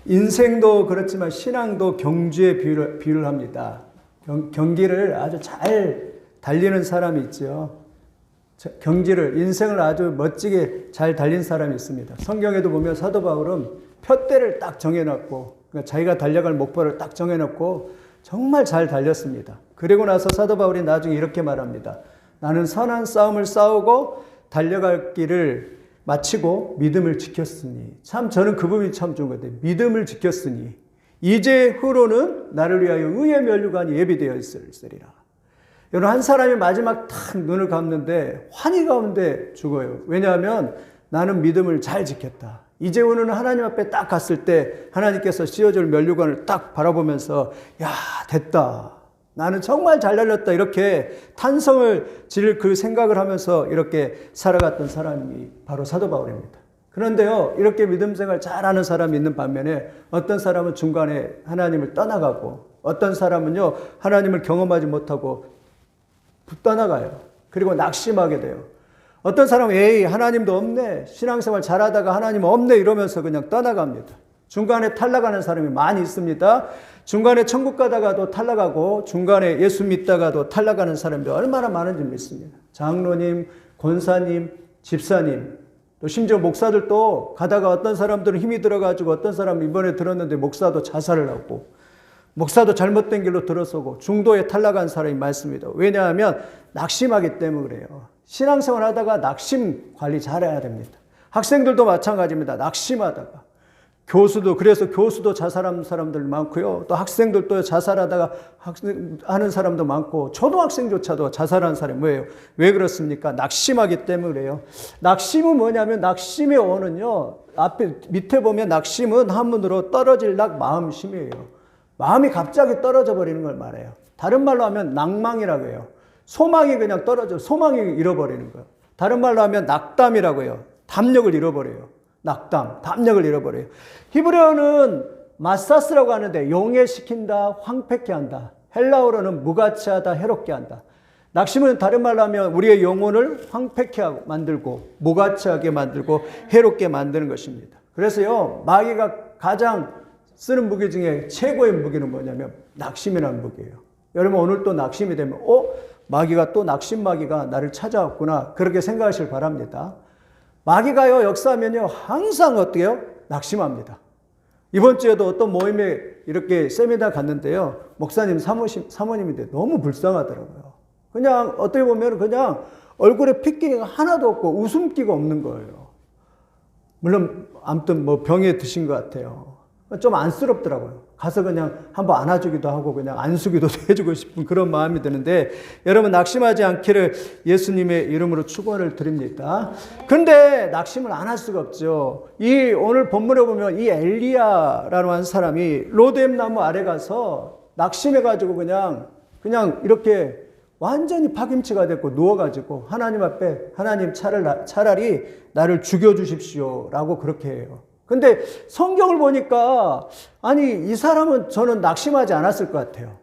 인생도 그렇지만 신앙도 경주에 비유를 합니다. 경기를 아주 잘 달리는 사람이 있죠. 경지를, 인생을 아주 멋지게 잘 달린 사람이 있습니다. 성경에도 보면 사도 바울은 표대를 딱 정해놨고, 그러니까 자기가 달려갈 목표를 딱 정해놓고 정말 잘 달렸습니다. 그리고 나서 사도 바울이 나중에 이렇게 말합니다. 나는 선한 싸움을 싸우고 달려갈 길을 마치고 믿음을 지켰으니. 참 저는 그 부분이 참 좋은 것 같아요. 믿음을 지켰으니 이제 후로는 나를 위하여 의의 면류관이 예비되어 있으리라. 여러분, 한 사람이 마지막 탁 눈을 감는데 환희 가운데 죽어요. 왜냐하면 나는 믿음을 잘 지켰다. 이제 오늘은 하나님 앞에 딱 갔을 때 하나님께서 씌워줄 면류관을 딱 바라보면서 야, 됐다. 나는 정말 잘 달렸다. 이렇게 탄성을 지를 그 생각을 하면서 이렇게 살아갔던 사람이 바로 사도 바울입니다. 그런데요, 이렇게 믿음 생활 잘하는 사람이 있는 반면에 어떤 사람은 중간에 하나님을 떠나가고 어떤 사람은요, 하나님을 경험하지 못하고 떠나가요. 그리고 낙심하게 돼요. 어떤 사람은 에이, 하나님도 없네. 신앙생활 잘하다가 하나님 없네. 이러면서 그냥 떠나갑니다. 중간에 탈락하는 사람이 많이 있습니다. 중간에 천국 가다가도 탈락하고 중간에 예수 믿다가도 탈락하는 사람들이 얼마나 많은지 믿습니다. 장로님, 권사님, 집사님, 또 심지어 목사들도 가다가 어떤 사람들은 힘이 들어가지고 어떤 사람은 이번에 들었는데 목사도 자살을 하고 목사도 잘못된 길로 들어서고 중도에 탈락한 사람이 많습니다. 왜냐하면 낙심하기 때문에 그래요. 신앙생활 하다가 낙심 관리 잘해야 됩니다. 학생들도 마찬가지입니다. 낙심하다가. 그래서 교수도 자살하는 사람들 많고요. 또 학생들도 자살하다가 하는 사람도 많고, 초등학생조차도 자살하는 사람이 뭐예요? 왜 그렇습니까? 낙심하기 때문에 그래요. 낙심은 뭐냐면, 낙심의 어는요, 밑에 보면 낙심은 한문으로 떨어질 낙 마음심이에요. 마음이 갑자기 떨어져 버리는 걸 말해요. 다른 말로 하면 낭망이라고 해요. 소망이 그냥 떨어져, 소망이 잃어버리는 거예요. 다른 말로 하면 낙담이라고 해요. 담력을 잃어버려요. 낙담, 담력을 잃어버려요. 히브리어는 마사스라고 하는데 용해시킨다, 황폐케 한다. 헬라어로는 무가치하다, 해롭게 한다. 낙심은 다른 말로 하면 우리의 영혼을 황폐케 만들고 무가치하게 만들고 해롭게 만드는 것입니다. 그래서요, 마귀가 가장 쓰는 무기 중에 최고의 무기는 뭐냐면 낙심이라는 무기예요. 여러분, 오늘 또 낙심이 되면 마귀가 또 낙심 마귀가 나를 찾아왔구나, 그렇게 생각하시길 바랍니다. 마귀가요, 역사하면요, 항상 어때요? 낙심합니다. 이번 주에도 어떤 모임에 이렇게 세미나 갔는데요, 목사님 사모님인데 너무 불쌍하더라고요. 그냥 어떻게 보면 그냥 얼굴에 핏기가 하나도 없고 웃음기가 없는 거예요. 물론 아무튼 뭐 병에 드신 것 같아요. 좀 안쓰럽더라고요. 가서 그냥 한번 안아주기도 하고 그냥 안수기도 해주고 싶은 그런 마음이 드는데, 여러분 낙심하지 않기를 예수님의 이름으로 축원을 드립니다. 그런데 낙심을 안 할 수가 없죠. 오늘 본문에 보면 이 엘리야라는 한 사람이 로뎀 나무 아래 가서 낙심해가지고 그냥 이렇게 완전히 파김치가 됐고 누워가지고 하나님 앞에, 하나님 차라리 나를 죽여주십시오 라고 그렇게 해요. 근데 성경을 보니까 아니, 이 사람은 저는 낙심하지 않았을 것 같아요.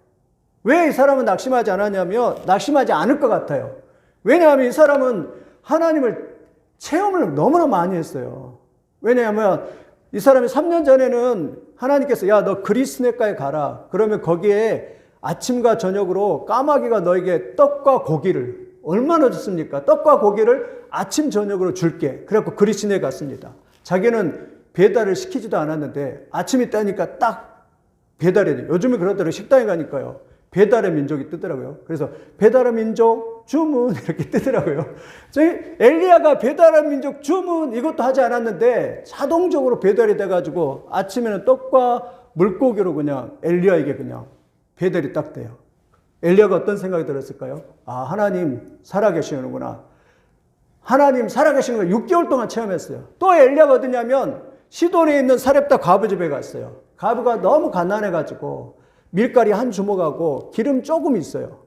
왜 이 사람은 낙심하지 않았냐면, 낙심하지 않을 것 같아요. 왜냐하면 이 사람은 하나님을 체험을 너무나 많이 했어요. 왜냐하면 이 사람이 3년 전에는 하나님께서 야, 너 그리스네가에 가라. 그러면 거기에 아침과 저녁으로 까마귀가 너에게 떡과 고기를, 얼마나 줬습니까? 떡과 고기를 아침 저녁으로 줄게. 그래갖고 그리스네에 갔습니다. 자기는 배달을 시키지도 않았는데 아침이 따니까 딱 배달이 돼요. 요즘에 그러더라고요. 식당에 가니까요, 배달의 민족이 뜨더라고요. 그래서 배달의 민족 주문 이렇게 뜨더라고요. 저희 엘리야가 배달의 민족 주문 이것도 하지 않았는데 자동적으로 배달이 돼가지고 아침에는 떡과 물고기로 그냥 엘리야에게 그냥 배달이 딱 돼요. 엘리야가 어떤 생각이 들었을까요? 아, 하나님 살아계시는구나. 하나님 살아계시는 걸 6개월 동안 체험했어요. 또 엘리야가 어디냐면 시돈에 있는 사렙다 과부 집에 갔어요. 과부가 너무 가난해가지고 밀가리 한 주먹하고 기름 조금 있어요.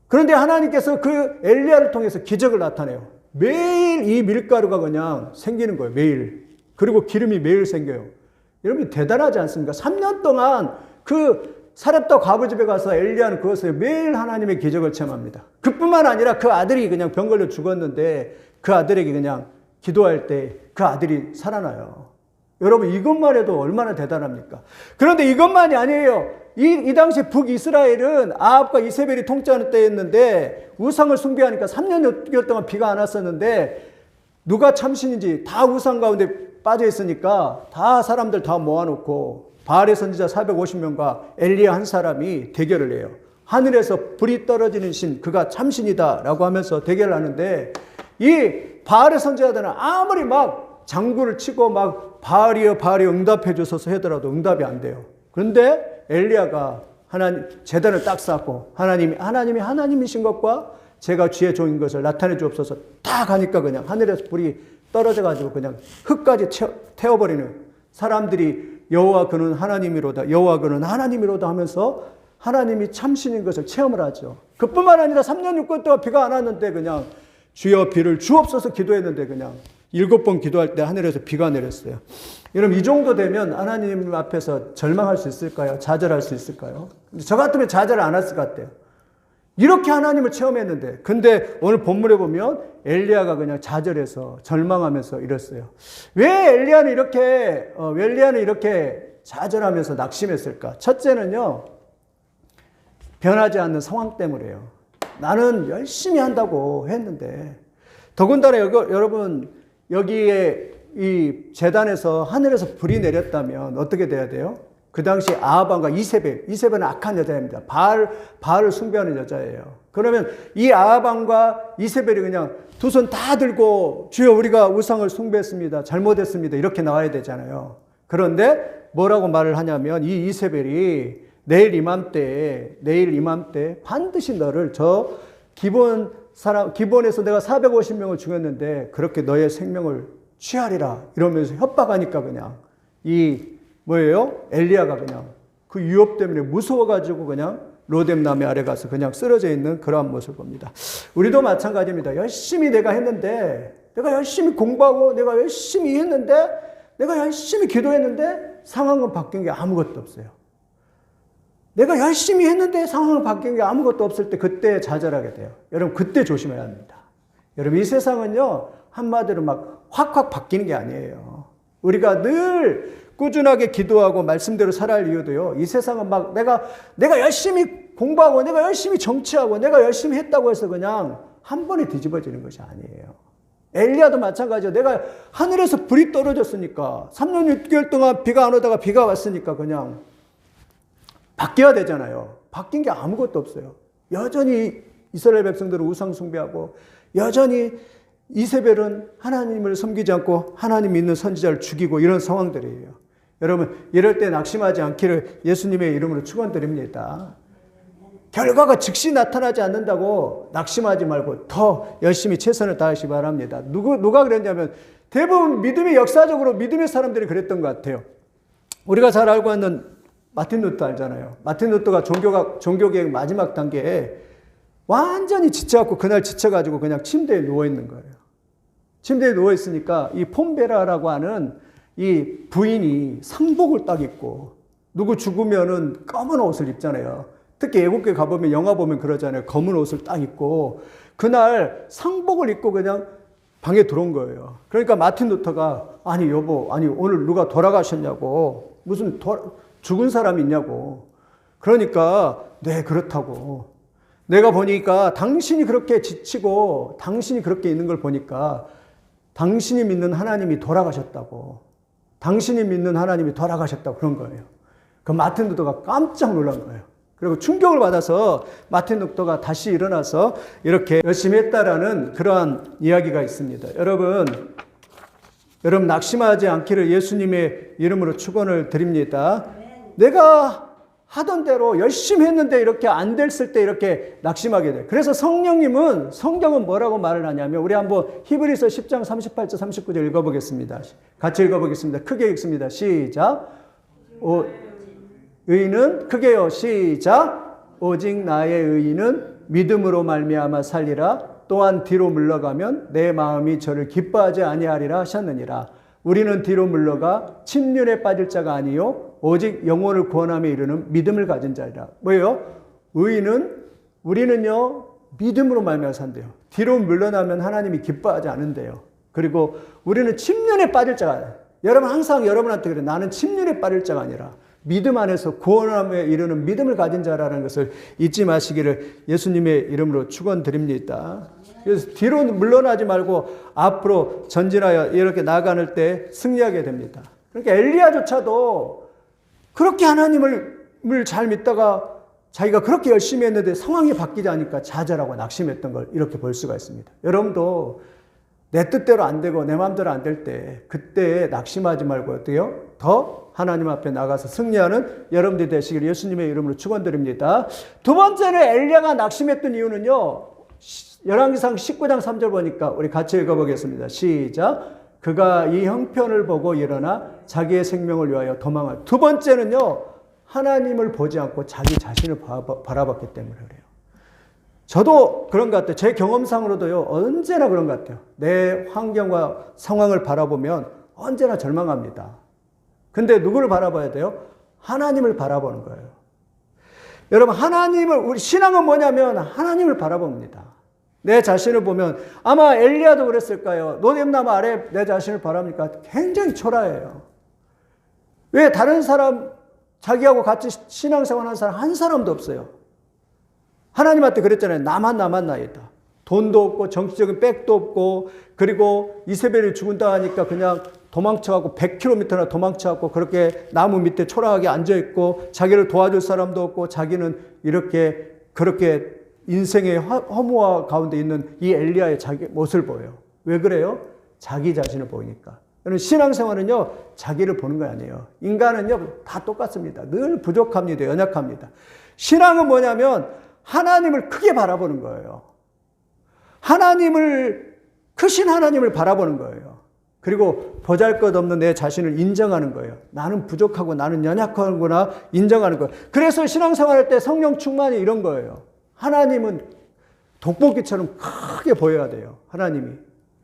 그런데 하나님께서 그 엘리야를 통해서 기적을 나타내요. 매일 이 밀가루가 그냥 생기는 거예요. 매일. 그리고 기름이 매일 생겨요. 여러분 대단하지 않습니까? 3년 동안 그 사렙다 과부 집에 가서 엘리야는 그것을 매일 하나님의 기적을 체험합니다. 그뿐만 아니라 그 아들이 그냥 병 걸려 죽었는데 그 아들에게 그냥 기도할 때 그 아들이 살아나요. 여러분 이것만 해도 얼마나 대단합니까? 그런데 이것만이 아니에요. 이 당시 북이스라엘은 아합과 이세벨이 통치하는 때였는데 우상을 숭배하니까 3년 6개월 동안 비가 안 왔었는데 누가 참신인지 다 우상 가운데 빠져 있으니까 다 사람들 다 모아놓고 바알의 선지자 450명과 엘리야 한 사람이 대결을 해요. 하늘에서 불이 떨어지는 신 그가 참신이다 라고 하면서 대결을 하는데 이 바알의 선지자들은 아무리 막 장구를 치고 막 바알이여 바알이 응답해 주소서 하더라도 응답이 안 돼요. 그런데 엘리야가 하나님 제단을 딱 쌓고 하나님이 하나님이신 것과 제가 주의 종인 것을 나타내 주옵소서 딱 하니까 그냥 하늘에서 불이 떨어져 가지고 그냥 흙까지 태워버리는 사람들이 여호와 그는 하나님이로다 여호와 그는 하나님이로다 하면서 하나님이 참신인 것을 체험을 하죠. 그뿐만 아니라 3년 6개월 동안 비가 안 왔는데 그냥 주여 비를 주옵소서 기도했는데 그냥 7번 기도할 때 하늘에서 비가 내렸어요. 여러분 이 정도 되면 하나님 앞에서 절망할 수 있을까요? 좌절할 수 있을까요? 저 같으면 좌절을 안 했을 것 같아요. 이렇게 하나님을 체험했는데 근데 오늘 본문에 보면 엘리야가 그냥 좌절해서 절망하면서 이랬어요. 왜 엘리야는 이렇게 좌절하면서 낙심했을까? 첫째는요. 변하지 않는 상황 때문이에요. 나는 열심히 한다고 했는데 더군다나 여러분 여기에 이 제단에서 하늘에서 불이 내렸다면 어떻게 돼야 돼요? 그 당시 아합왕과 이세벨은 악한 여자입니다. 바알을 숭배하는 여자예요. 그러면 이 아합왕과 이세벨이 그냥 두 손 다 들고 주여 우리가 우상을 숭배했습니다. 잘못했습니다. 이렇게 나와야 되잖아요. 그런데 뭐라고 말을 하냐면 이 이세벨이 내일 이맘때 반드시 너를 저 기본에서 내가 450명을 죽였는데 그렇게 너의 생명을 취하리라 이러면서 협박하니까 그냥 엘리야가 그냥 그 유혹 때문에 무서워가지고 그냥 로뎀 나무 아래 가서 그냥 쓰러져 있는 그러한 모습을 봅니다. 우리도 마찬가지입니다. 열심히 내가 했는데 내가 열심히 공부하고 내가 열심히 했는데 내가 열심히 기도했는데 상황은 바뀐 게 아무것도 없어요. 내가 열심히 했는데 상황을 바뀐 게 아무것도 없을 때 그때 좌절하게 돼요. 여러분 그때 조심해야 합니다. 여러분 이 세상은요 한마디로 막 확확 바뀌는 게 아니에요. 우리가 늘 꾸준하게 기도하고 말씀대로 살아갈 이유도요. 이 세상은 막 내가 열심히 공부하고 내가 열심히 정치하고 내가 열심히 했다고 해서 그냥 한 번에 뒤집어지는 것이 아니에요. 엘리야도 마찬가지예요. 내가 하늘에서 불이 떨어졌으니까 3년 6개월 동안 비가 안 오다가 비가 왔으니까 그냥 바뀌어야 되잖아요. 바뀐 게 아무것도 없어요. 여전히 이스라엘 백성들은 우상 숭배하고 여전히 이세벨은 하나님을 섬기지 않고 하나님 믿는 선지자를 죽이고 이런 상황들이에요. 여러분 이럴 때 낙심하지 않기를 예수님의 이름으로 축원드립니다. 결과가 즉시 나타나지 않는다고 낙심하지 말고 더 열심히 최선을 다하시기 바랍니다. 누가 그랬냐면 대부분 믿음이 역사적으로 믿음의 사람들이 그랬던 것 같아요. 우리가 잘 알고 있는 마틴 루터 알잖아요. 마틴 루터가 종교개혁 마지막 단계에 완전히 지쳐갖고 그날 지쳐가지고 그냥 침대에 누워있는 거예요. 침대에 누워있으니까 이 폼베라라고 하는 이 부인이 상복을 딱 입고 누구 죽으면은 검은 옷을 입잖아요. 특히 애국교회 가보면 영화 보면 그러잖아요. 검은 옷을 딱 입고 그날 상복을 입고 그냥 방에 들어온 거예요. 그러니까 마틴 루터가 아니 여보 오늘 누가 돌아가셨냐고 무슨 죽은 사람이 있냐고. 그러니까 네 그렇다고. 내가 보니까 당신이 그렇게 지치고 당신이 그렇게 있는 걸 보니까 당신이 믿는 하나님이 돌아가셨다고. 당신이 믿는 하나님이 돌아가셨다고 그런 거예요. 그 마틴 루터가 깜짝 놀란 거예요. 그리고 충격을 받아서 마틴 루터가 다시 일어나서 이렇게 열심히 했다라는 그러한 이야기가 있습니다. 여러분 낙심하지 않기를 예수님의 이름으로 축원을 드립니다. 내가 하던 대로 열심히 했는데 이렇게 안 됐을 때 이렇게 낙심하게 돼. 그래서 성령은 뭐라고 말을 하냐면 우리 한번 히브리서 10장 38절 39절 읽어보겠습니다. 같이 읽어보겠습니다. 크게 읽습니다. 시작. 의인은 크게요. 시작. 오직 나의 의인은 믿음으로 말미암아 살리라. 또한 뒤로 물러가면 내 마음이 저를 기뻐하지 아니하리라 하셨느니라. 우리는 뒤로 물러가 침륜에 빠질 자가 아니요 오직 영혼을 구원함에 이르는 믿음을 가진 자리라. 뭐예요? 우리는요 믿음으로 말미암아 산대요. 뒤로 물러나면 하나님이 기뻐하지 않은데요. 그리고 우리는 침륜에 빠질 자가 여러분 항상 여러분한테 그래. 나는 침륜에 빠질 자가 아니라 믿음 안에서 구원함에 이르는 믿음을 가진 자라는 것을 잊지 마시기를 예수님의 이름으로 축원드립니다. 그래서 뒤로 물러나지 말고 앞으로 전진하여 이렇게 나아가는 때 승리하게 됩니다. 그러니까 엘리야조차도 그렇게 하나님을 잘 믿다가 자기가 그렇게 열심히 했는데 상황이 바뀌지 않으니까 좌절하고 낙심했던 걸 이렇게 볼 수가 있습니다. 여러분도 내 뜻대로 안 되고 내 마음대로 안 될 때 그때 낙심하지 말고 어때요? 더 하나님 앞에 나가서 승리하는 여러분들이 되시기를 예수님의 이름으로 축원드립니다. 두 번째는 엘리야가 낙심했던 이유는요. 열왕기상 19장 3절 보니까 우리 같이 읽어보겠습니다. 시작. 그가 이 형편을 보고 일어나 자기의 생명을 위하여 도망할. 두 번째는요. 하나님을 보지 않고 자기 자신을 바라봤기 때문에 그래요. 저도 그런 것 같아요. 제 경험상으로도요. 언제나 그런 것 같아요. 내 환경과 상황을 바라보면 언제나 절망합니다. 근데 누구를 바라봐야 돼요? 하나님을 바라보는 거예요. 여러분 우리 신앙은 뭐냐면 하나님을 바라봅니다. 내 자신을 보면 아마 엘리야도 그랬을까요? 노뎀나무 아래 내 자신을 바라보니까 굉장히 초라해요. 왜 다른 사람 자기하고 같이 신앙생활하는 사람 한 사람도 없어요. 하나님한테 그랬잖아요. 나만 나이다. 돈도 없고 정치적인 백도 없고 그리고 이세벨이 죽은다 하니까 그냥 도망쳐갖고 100km나 도망쳐갖고 그렇게 나무 밑에 초라하게 앉아있고 자기를 도와줄 사람도 없고 자기는 그렇게 인생의 허무와 가운데 있는 이 엘리야의 자기 모습을 보여요. 왜 그래요? 자기 자신을 보이니까. 신앙생활은요, 자기를 보는 거 아니에요. 인간은요, 다 똑같습니다. 늘 부족합니다. 연약합니다. 신앙은 뭐냐면 하나님을 크게 바라보는 거예요. 크신 하나님을 바라보는 거예요. 그리고 보잘것없는 내 자신을 인정하는 거예요. 나는 부족하고 나는 연약하구나 인정하는 거예요. 그래서 신앙생활할 때 성령 충만이 이런 거예요. 하나님은 돋보기처럼 크게 보여야 돼요. 하나님이.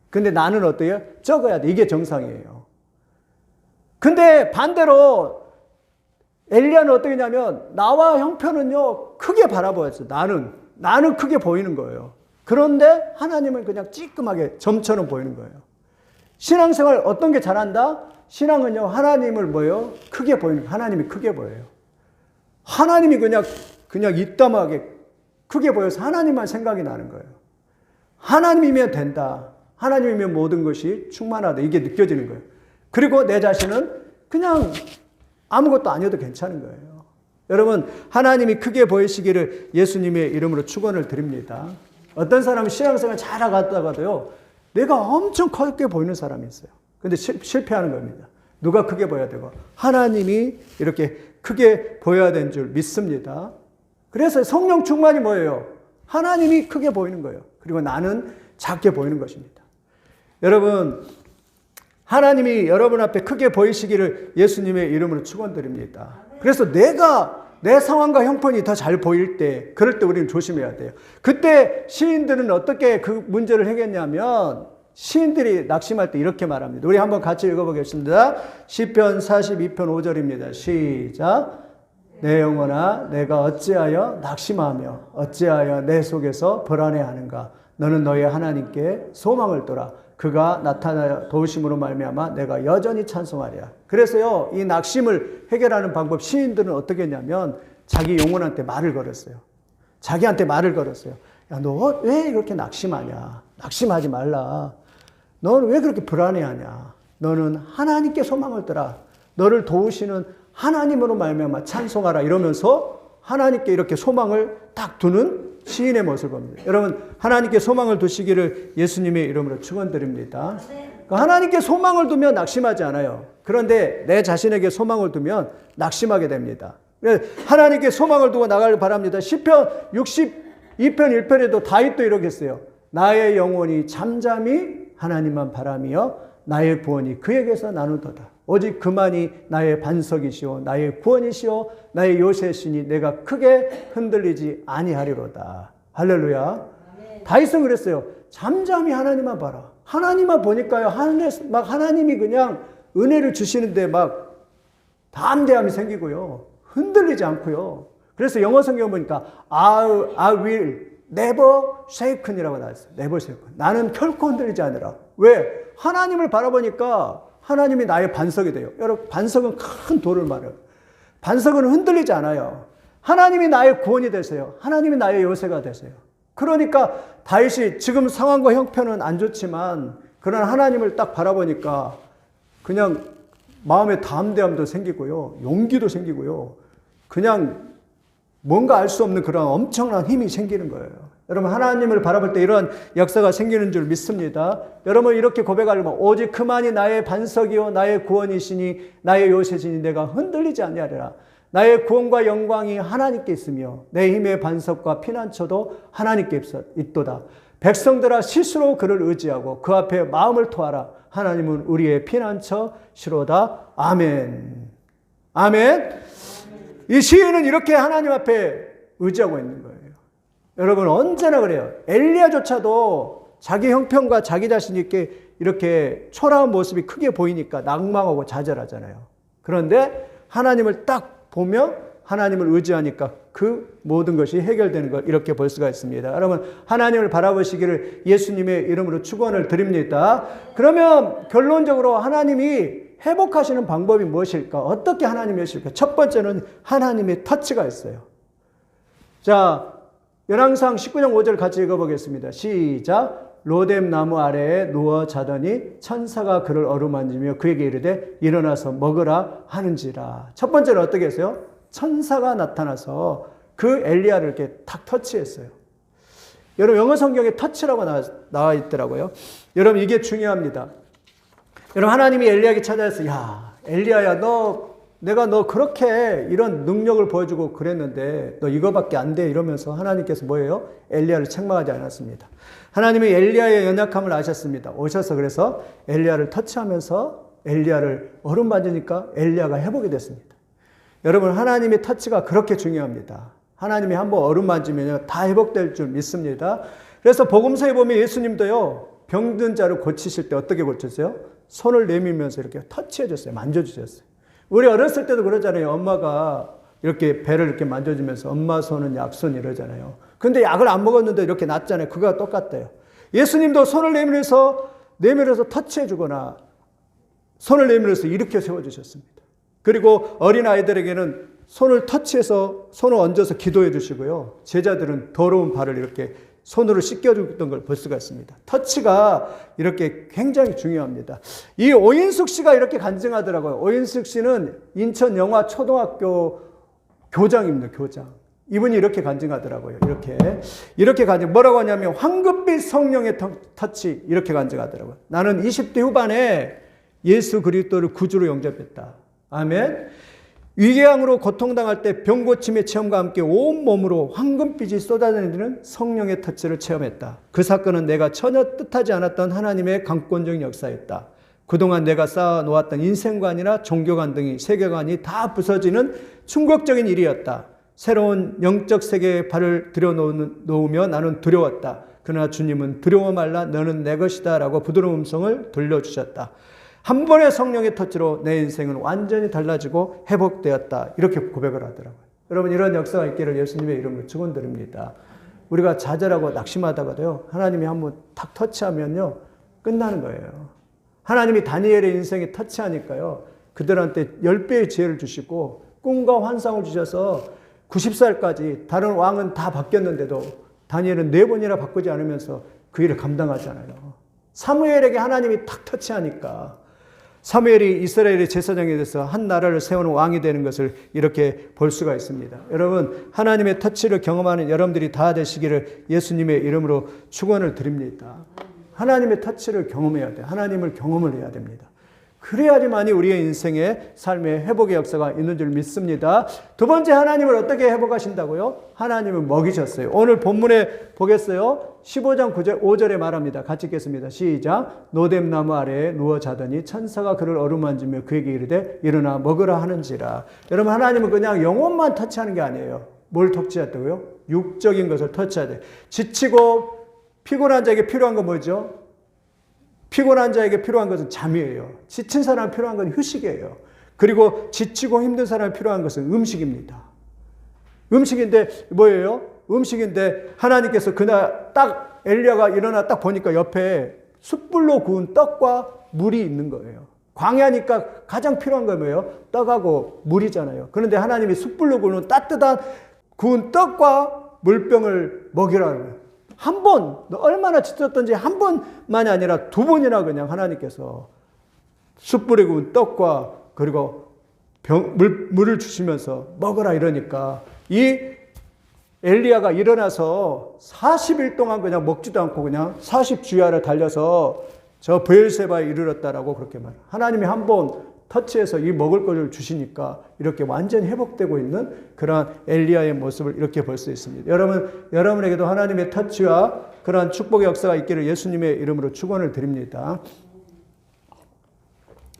근데 나는 어때요? 적어야 돼. 이게 정상이에요. 근데 반대로 엘리야는 어떻게 했냐면 나와 형편은요 크게 바라보였어요. 나는 크게 보이는 거예요. 그런데 하나님은 그냥 찌끔하게 점처럼 보이는 거예요. 신앙생활 어떤 게 잘한다? 신앙은요 하나님을 뭐예요? 크게 보이는 거예요. 하나님이 크게 보여요. 하나님이 그냥 이따하게 크게 보여서 하나님만 생각이 나는 거예요. 하나님이면 된다. 하나님이면 모든 것이 충만하다. 이게 느껴지는 거예요. 그리고 내 자신은 그냥 아무것도 아니어도 괜찮은 거예요. 여러분 하나님이 크게 보이시기를 예수님의 이름으로 축원을 드립니다. 어떤 사람은 신앙생활 잘 나가다가도요. 내가 엄청 크게 보이는 사람이 있어요. 근데 실패하는 겁니다. 누가 크게 보여야 되고 하나님이 이렇게 크게 보여야 되는 줄 믿습니다. 그래서 성령 충만이 뭐예요? 하나님이 크게 보이는 거예요. 그리고 나는 작게 보이는 것입니다. 여러분 하나님이 여러분 앞에 크게 보이시기를 예수님의 이름으로 축원드립니다. 그래서 내 상황과 형편이 더 잘 보일 때 그럴 때 우리는 조심해야 돼요. 그때 시인들은 어떻게 그 문제를 해결했냐면 시인들이 낙심할 때 이렇게 말합니다. 우리 한번 같이 읽어보겠습니다. 시편 42편 5절입니다. 시작. 내 영혼아 내가 어찌하여 낙심하며 어찌하여 내 속에서 불안해하는가. 너는 너의 하나님께 소망을 둬라. 그가 나타나여 도우심으로 말미암아 내가 여전히 찬송하리라. 그래서요 이 낙심을 해결하는 방법 시인들은 어떻게 했냐면 자기 영혼한테 말을 걸었어요. 자기한테 말을 걸었어요. 야, 너 왜 이렇게 낙심하냐? 낙심하지 말라. 너는 왜 그렇게 불안해하냐? 너는 하나님께 소망을 두라. 너를 도우시는 하나님으로 말미암아 찬송하라. 이러면서 하나님께 이렇게 소망을 딱 두는 시인의 모습을 봅니다. 여러분 하나님께 소망을 두시기를 예수님의 이름으로 축원드립니다. 하나님께 소망을 두면 낙심하지 않아요. 그런데 내 자신에게 소망을 두면 낙심하게 됩니다. 하나님께 소망을 두고 나가길 바랍니다. 시편 62편 1편에도 다윗도 이렇게 했어요. 나의 영혼이 잠잠히 하나님만 바라며 나의 구원이 그에게서 나누도다. 오직 그만이 나의 반석이시오 나의 구원이시오 나의 요새시니 내가 크게 흔들리지 아니하리로다. 할렐루야. 다윗은 그랬어요. 잠잠히 하나님만 봐라. 하나님만 보니까요. 하나님이 그냥 은혜를 주시는데 막 담대함이 생기고요. 흔들리지 않고요. 그래서 영어 성경 보니까 I will never shaken이라고 나왔어요. never shaken. 나는 결코 흔들리지 않으라. 왜? 하나님을 바라보니까 하나님이 나의 반석이 돼요. 여러분, 반석은 큰 돌을 말해요. 반석은 흔들리지 않아요. 하나님이 나의 구원이 되세요. 하나님이 나의 요새가 되세요. 그러니까 다윗이 지금 상황과 형편은 안 좋지만 그러나 하나님을 딱 바라보니까 그냥 마음의 담대함도 생기고요. 용기도 생기고요. 그냥 뭔가 알 수 없는 그런 엄청난 힘이 생기는 거예요. 여러분, 하나님을 바라볼 때 이런 역사가 생기는 줄 믿습니다. 여러분, 이렇게 고백하려면 오직 그만이 나의 반석이요 나의 구원이시니 나의 요새시니 내가 흔들리지 아니하리라. 나의 구원과 영광이 하나님께 있으며 내 힘의 반석과 피난처도 하나님께 있도다. 백성들아 스스로 그를 의지하고 그 앞에 마음을 토하라. 하나님은 우리의 피난처시로다. 아멘. 아멘. 이 시인은 이렇게 하나님 앞에 의지하고 있는 거예요. 여러분, 언제나 그래요. 엘리야조차도 자기 형편과 자기 자신이 이렇게 초라한 모습이 크게 보이니까 낭망하고 좌절하잖아요. 그런데 하나님을 딱 보며 하나님을 의지하니까 그 모든 것이 해결되는 걸 이렇게 볼 수가 있습니다. 여러분, 하나님을 바라보시기를 예수님의 이름으로 축원을 드립니다. 그러면 결론적으로 하나님이 회복하시는 방법이 무엇일까? 어떻게 하나님이 하실까? 첫 번째는 하나님의 터치가 있어요. 자, 열왕상 19장 5절 같이 읽어보겠습니다. 시작. 로뎀 나무 아래에 누워 자더니 천사가 그를 어루만지며 그에게 이르되 일어나서 먹으라 하는지라. 첫 번째는 어떻게 했어요? 천사가 나타나서 그 엘리야를 이렇게 탁 터치했어요. 여러분, 영어 성경에 터치라고 나와 있더라고요. 여러분, 이게 중요합니다. 여러분, 하나님이 엘리야에게 찾아와서 야, 엘리야야, 내가 너 그렇게 이런 능력을 보여주고 그랬는데 너 이거밖에 안 돼 이러면서 하나님께서 뭐예요? 엘리야를 책망하지 않았습니다. 하나님이 엘리야의 연약함을 아셨습니다. 오셔서 그래서 엘리야를 터치하면서 엘리야를 어루만지니까 엘리야가 회복이 됐습니다. 여러분, 하나님의 터치가 그렇게 중요합니다. 하나님이 한번 어루만지면 다 회복될 줄 믿습니다. 그래서 복음서에 보면 예수님도요, 병든 자를 고치실 때 어떻게 고쳤어요? 손을 내밀면서 이렇게 터치해 줬어요. 만져주셨어요. 우리 어렸을 때도 그러잖아요. 엄마가 이렇게 배를 이렇게 만져주면서 엄마 손은 약손 이러잖아요. 근데 약을 안 먹었는데 이렇게 낫잖아요. 그거와 똑같대요. 예수님도 손을 내밀어서 터치해 주거나 손을 내밀어서 일으켜 세워주셨습니다. 그리고 어린아이들에게는 손을 터치해서 손을 얹어서 기도해 주시고요. 제자들은 더러운 발을 이렇게 손으로 씻겨줬던 걸 볼 수가 있습니다. 터치가 이렇게 굉장히 중요합니다. 이 오인숙 씨가 이렇게 간증하더라고요. 오인숙 씨는 인천 영화초등학교 교장입니다. 교장. 이분이 이렇게 간증하더라고요. 이렇게 간증. 뭐라고 하냐면 황금빛 성령의 터치 이렇게 간증하더라고요. 나는 20대 후반에 예수 그리스도를 구주로 영접했다. 아멘. 위궤양으로 고통당할 때 병고침의 체험과 함께 온몸으로 황금빛이 쏟아지는 성령의 터치를 체험했다. 그 사건은 내가 전혀 뜻하지 않았던 하나님의 강권적인 역사였다. 그동안 내가 쌓아놓았던 인생관이나 종교관 등이 세계관이 다 부서지는 충격적인 일이었다. 새로운 영적 세계에 발을 들여놓으며 나는 두려웠다. 그러나 주님은 두려워 말라 너는 내 것이다 라고 부드러운 음성을 들려주셨다. 한 번의 성령의 터치로 내 인생은 완전히 달라지고 회복되었다. 이렇게 고백을 하더라고요. 여러분, 이런 역사가 있기를 예수님의 이름으로 축원드립니다. 우리가 좌절하고 낙심하다가도요, 하나님이 한번 탁 터치하면요, 끝나는 거예요. 하나님이 다니엘의 인생에 터치하니까요, 그들한테 10배의 지혜를 주시고 꿈과 환상을 주셔서 90살까지 다른 왕은 다 바뀌었는데도 다니엘은 4번이나 바꾸지 않으면서 그 일을 감당하잖아요. 사무엘에게 하나님이 탁 터치하니까 사무엘이 이스라엘의 제사장이 돼서 한 나라를 세우는 왕이 되는 것을 이렇게 볼 수가 있습니다. 여러분, 하나님의 터치를 경험하는 여러분들이 다 되시기를 예수님의 이름으로 축원을 드립니다. 하나님의 터치를 경험해야 돼요. 하나님을 경험을 해야 됩니다. 그래야지만이 우리의 인생의 삶의 회복의 역사가 있는 줄 믿습니다. 두 번째, 하나님을 어떻게 회복하신다고요? 하나님을 먹이셨어요. 오늘 본문에 보겠어요. 15장 5절에 말합니다. 같이 읽겠습니다. 시작. 노뎀나무 아래에 누워 자더니 천사가 그를 어루만지며 그에게 이르되 일어나 먹으라 하는지라. 여러분, 하나님은 그냥 영혼만 터치하는 게 아니에요. 뭘 터치했다고요? 육적인 것을 터치해야 돼요. 지치고 피곤한 자에게 필요한 건 뭐죠? 피곤한 자에게 필요한 것은 잠이에요. 지친 사람에 필요한 건 휴식이에요. 그리고 지치고 힘든 사람에 필요한 것은 음식입니다. 음식인데 뭐예요? 음식인데 하나님께서 그날 딱 엘리야가 일어나 딱 보니까 옆에 숯불로 구운 떡과 물이 있는 거예요. 광야니까 가장 필요한 건 뭐예요? 떡하고 물이잖아요. 그런데 하나님이 숯불로 구운 따뜻한 구운 떡과 물병을 먹이라는 거예요. 한 번, 얼마나 지쳤던지 한 번만이 아니라 두 번이나 그냥 하나님께서 숯불에 구운 떡과 그리고 물을 주시면서 먹으라 이러니까 이 엘리야가 일어나서 40일 동안 그냥 먹지도 않고 그냥 40주야를 달려서 저 브엘세바에 이르렀다라고 그렇게 말해요. 하나님이 한 번 터치해서 이 먹을 것을 주시니까 이렇게 완전히 회복되고 있는 그러한 엘리야의 모습을 이렇게 볼 수 있습니다. 여러분에게도 하나님의 터치와 그러한 축복의 역사가 있기를 예수님의 이름으로 축원을 드립니다.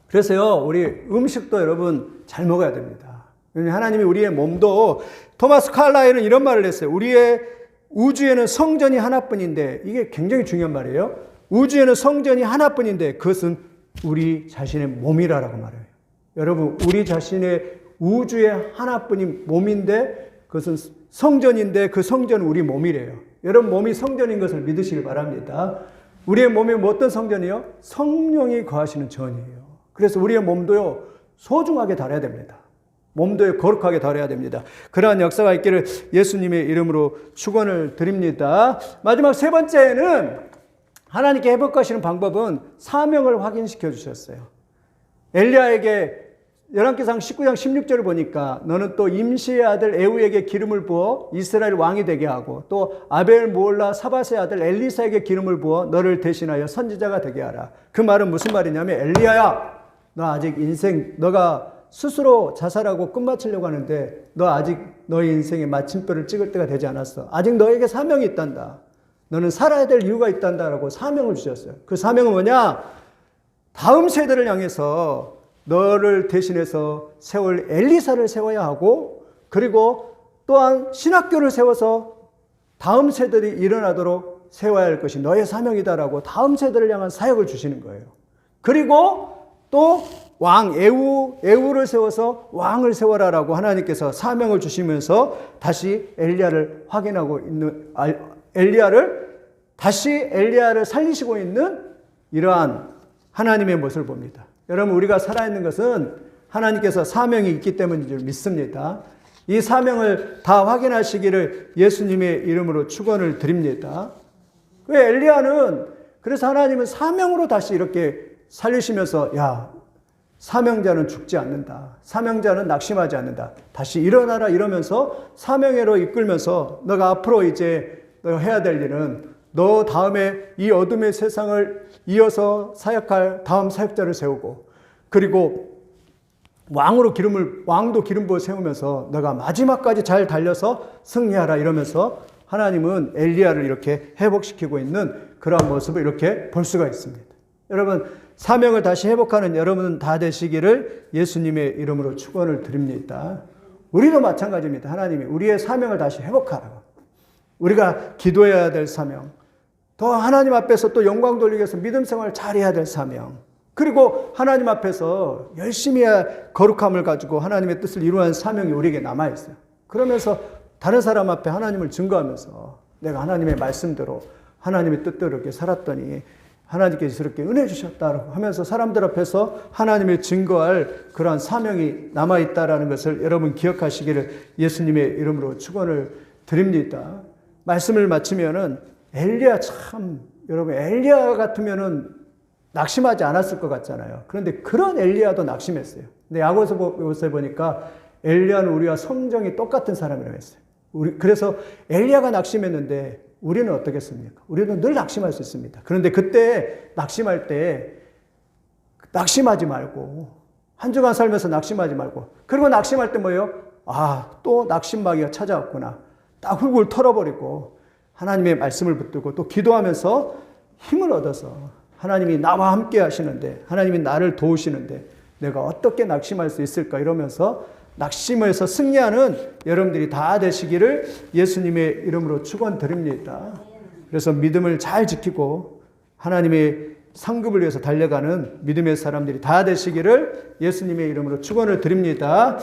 그래서요, 우리 음식도 여러분 잘 먹어야 됩니다. 하나님이 우리의 몸도, 토마스 칼라일은 이런 말을 했어요. 우리의 우주에는 성전이 하나뿐인데, 이게 굉장히 중요한 말이에요. 우주에는 성전이 하나뿐인데 그것은 우리 자신의 몸이라고 말해요. 여러분, 우리 자신의 우주의 하나뿐인 몸인데 그것은 성전인데 그 성전은 우리 몸이래요. 여러분, 몸이 성전인 것을 믿으시길 바랍니다. 우리의 몸이 어떤 성전이요? 성령이 거하시는 전이에요. 그래서 우리의 몸도요, 소중하게 다뤄야 됩니다. 몸도 거룩하게 다뤄야 됩니다. 그러한 역사가 있기를 예수님의 이름으로 축원을 드립니다. 마지막 세 번째는 하나님께 회복하시는 방법은 사명을 확인시켜 주셨어요. 엘리야에게 열왕기상 19장 16절을 보니까 너는 또 임시의 아들 에후에게 기름을 부어 이스라엘 왕이 되게 하고 또 아벨 모올라 사밧의 아들 엘리사에게 기름을 부어 너를 대신하여 선지자가 되게 하라. 그 말은 무슨 말이냐면, 엘리야야, 너 아직 너가 스스로 자살하고 끝마치려고 하는데 너 아직 너의 인생의 마침표를 찍을 때가 되지 않았어. 아직 너에게 사명이 있단다. 너는 살아야 될 이유가 있단다라고 사명을 주셨어요. 그 사명은 뭐냐? 다음 세대를 향해서 너를 대신해서 세울 엘리사를 세워야 하고, 그리고 또한 신학교를 세워서 다음 세대들이 일어나도록 세워야 할 것이 너의 사명이다라고 다음 세대를 향한 사역을 주시는 거예요. 그리고 또 왕 에후를 세워서 왕을 세워라라고 하나님께서 사명을 주시면서 다시 엘리야를 확인하고 있는, 엘리야를 살리시고 있는 이러한 하나님의 모습을 봅니다. 여러분, 우리가 살아있는 것은 하나님께서 사명이 있기 때문인 줄 믿습니다. 이 사명을 다 확인하시기를 예수님의 이름으로 축원을 드립니다. 왜 엘리야는, 그래서 하나님은 사명으로 다시 이렇게 살리시면서, 야, 사명자는 죽지 않는다. 사명자는 낙심하지 않는다. 다시 일어나라 이러면서 사명회로 이끌면서 너가 앞으로 이제 너 해야 될 일은 너 다음에 이 어둠의 세상을 이어서 사역할 다음 사역자를 세우고, 그리고 왕도 기름 부어 세우면서 너가 마지막까지 잘 달려서 승리하라 이러면서 하나님은 엘리야를 이렇게 회복시키고 있는 그러한 모습을 이렇게 볼 수가 있습니다. 여러분, 사명을 다시 회복하는 여러분 다 되시기를 예수님의 이름으로 축원을 드립니다. 우리도 마찬가지입니다. 하나님이 우리의 사명을 다시 회복하라고. 우리가 기도해야 될 사명, 더 하나님 앞에서 또 영광 돌리기 위해서 믿음 생활을 잘해야 될 사명, 그리고 하나님 앞에서 열심히 거룩함을 가지고 하나님의 뜻을 이루는 사명이 우리에게 남아있어요. 그러면서 다른 사람 앞에 하나님을 증거하면서 내가 하나님의 말씀대로 하나님의 뜻대로 이렇게 살았더니 하나님께서 이렇게 은혜 주셨다고 하면서 사람들 앞에서 하나님을 증거할 그러한 사명이 남아있다라는 것을 여러분 기억하시기를 예수님의 이름으로 축원을 드립니다. 말씀을 마치면은 엘리야, 참 여러분, 엘리야 같으면은 낙심하지 않았을 것 같잖아요. 그런데 그런 엘리야도 낙심했어요. 근데 야고보서에 보니까 엘리야는 우리와 성정이 똑같은 사람이라고 했어요. 그래서 엘리야가 낙심했는데 우리는 어떻겠습니까? 우리는 늘 낙심할 수 있습니다. 그런데 그때 낙심할 때 낙심하지 말고, 한 주간 살면서 낙심하지 말고, 그리고 낙심할 때 뭐예요? 아, 또 낙심마귀가 찾아왔구나. 딱 훌훌 털어버리고 하나님의 말씀을 붙들고 또 기도하면서 힘을 얻어서 하나님이 나와 함께 하시는데, 하나님이 나를 도우시는데 내가 어떻게 낙심할 수 있을까 이러면서 낙심에서 승리하는 여러분들이 다 되시기를 예수님의 이름으로 축원드립니다. 그래서 믿음을 잘 지키고 하나님의 상급을 위해서 달려가는 믿음의 사람들이 다 되시기를 예수님의 이름으로 축원을 드립니다.